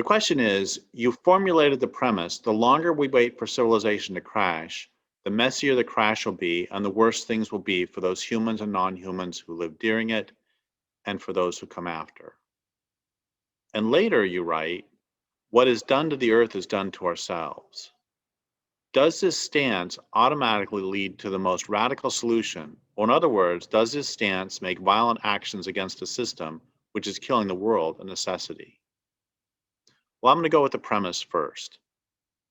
The question is, you formulated the premise, the longer we wait for civilization to crash, the messier the crash will be, and the worse things will be for those humans and non-humans who live during it, and for those who come after. And later you write, what is done to the earth is done to ourselves. Does this stance automatically lead to the most radical solution? Or in other words, does this stance make violent actions against a system which is killing the world a necessity? Well, I'm going to go with the premise first.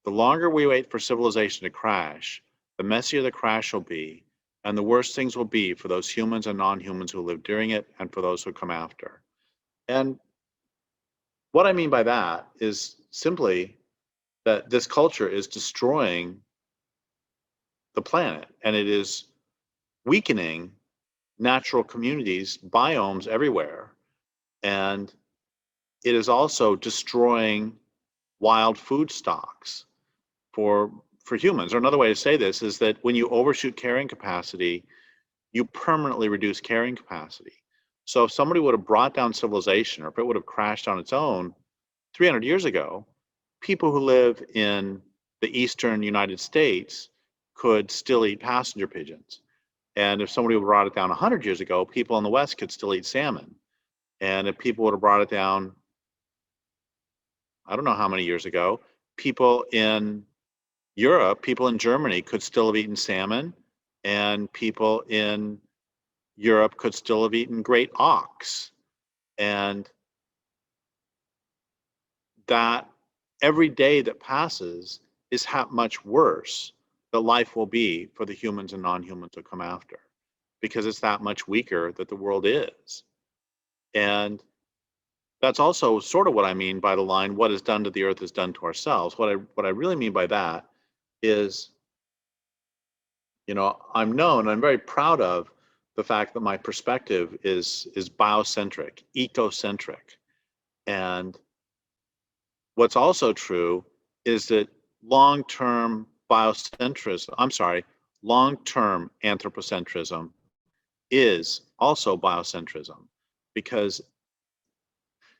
The longer we wait for civilization to crash, the messier the crash will be, and the worse things will be for those humans and non-humans who live during it and for those who come after. And what I mean by that is simply that this culture is destroying the planet, and it is weakening natural communities, biomes everywhere, and it is also destroying wild food stocks for humans. Or another way to say this is that when you overshoot carrying capacity, you permanently reduce carrying capacity. So if somebody would have brought down civilization, or if it would have crashed on its own 300 years ago, people who live in the eastern United States could still eat passenger pigeons. And if somebody would have brought it down 100 years ago, people in the West could still eat salmon. And if people would have brought it down, I don't know how many years ago, people in Europe, people in Germany could still have eaten salmon, and people in Europe could still have eaten great auks. And that every day that passes is how much worse that life will be for the humans and non-humans who come after, because it's that much weaker that the world is. And that's also sort of what I mean by the line, what is done to the earth is done to ourselves. What I really mean by that is, I'm very proud of the fact that my perspective is biocentric, ecocentric. And what's also true is that long-term anthropocentrism is also biocentrism, because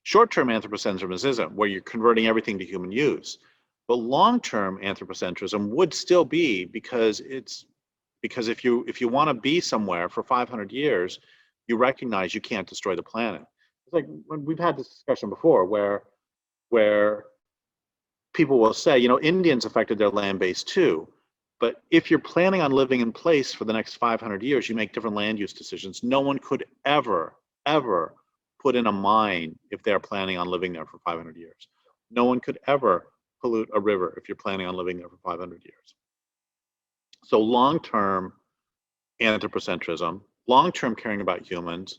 short-term anthropocentrism isn't, where you're converting everything to human use. But long-term anthropocentrism would still be, because if you want to be somewhere for 500 years, you recognize you can't destroy the planet. It's like when we've had this discussion before, where people will say, Indians affected their land base too. But if you're planning on living in place for the next 500 years, you make different land use decisions. No one could ever put in a mine if they're planning on living there for 500 years. No one could ever pollute a river if you're planning on living there for 500 years. So long-term anthropocentrism, long-term caring about humans,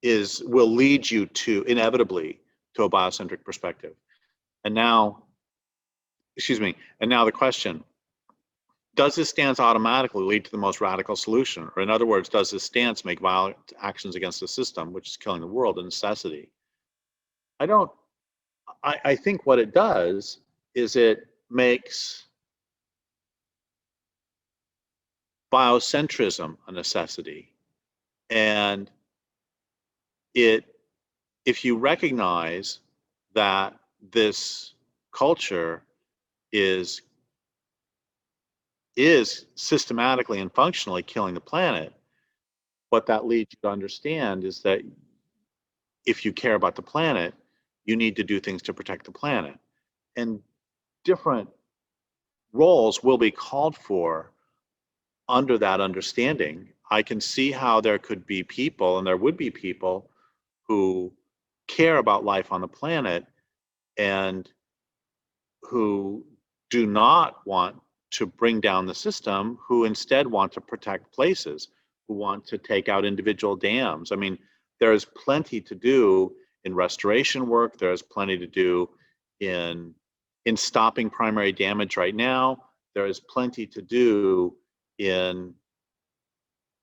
will lead you to, inevitably, to a biocentric perspective. And now the question, does this stance automatically lead to the most radical solution? Or in other words, does this stance make violent actions against the system which is killing the world a necessity? I think what it does is it makes biocentrism a necessity. And if you recognize that this culture is systematically and functionally killing the planet, what that leads you to understand is that if you care about the planet, you need to do things to protect the planet. And different roles will be called for under that understanding. I can see how there could be people, and there would be people, who care about life on the planet and who do not want to bring down the system, who instead want to protect places, who want to take out individual dams. I mean, there is plenty to do in restoration work. There is plenty to do in stopping primary damage right now. There is plenty to do in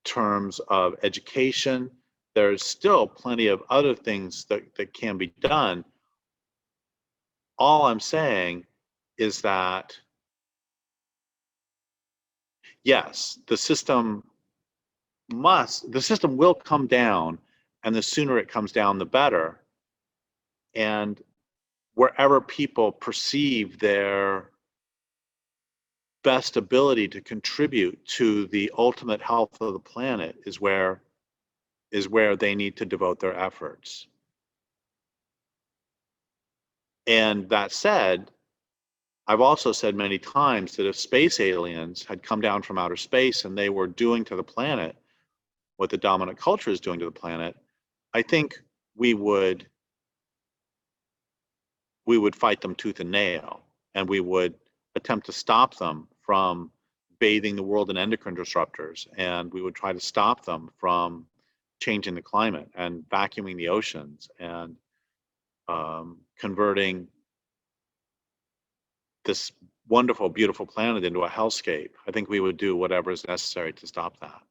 terms of education. There's still plenty of other things that can be done. All I'm saying is that, yes, the system will come down, and the sooner it comes down, the better. And wherever people perceive their best ability to contribute to the ultimate health of the planet is where they need to devote their efforts. And that said, I've also said many times that if space aliens had come down from outer space and they were doing to the planet what the dominant culture is doing to the planet, I think we would fight them tooth and nail, and we would attempt to stop them from bathing the world in endocrine disruptors, and we would try to stop them from changing the climate and vacuuming the oceans and converting this wonderful, beautiful planet into a hellscape. I think we would do whatever is necessary to stop that.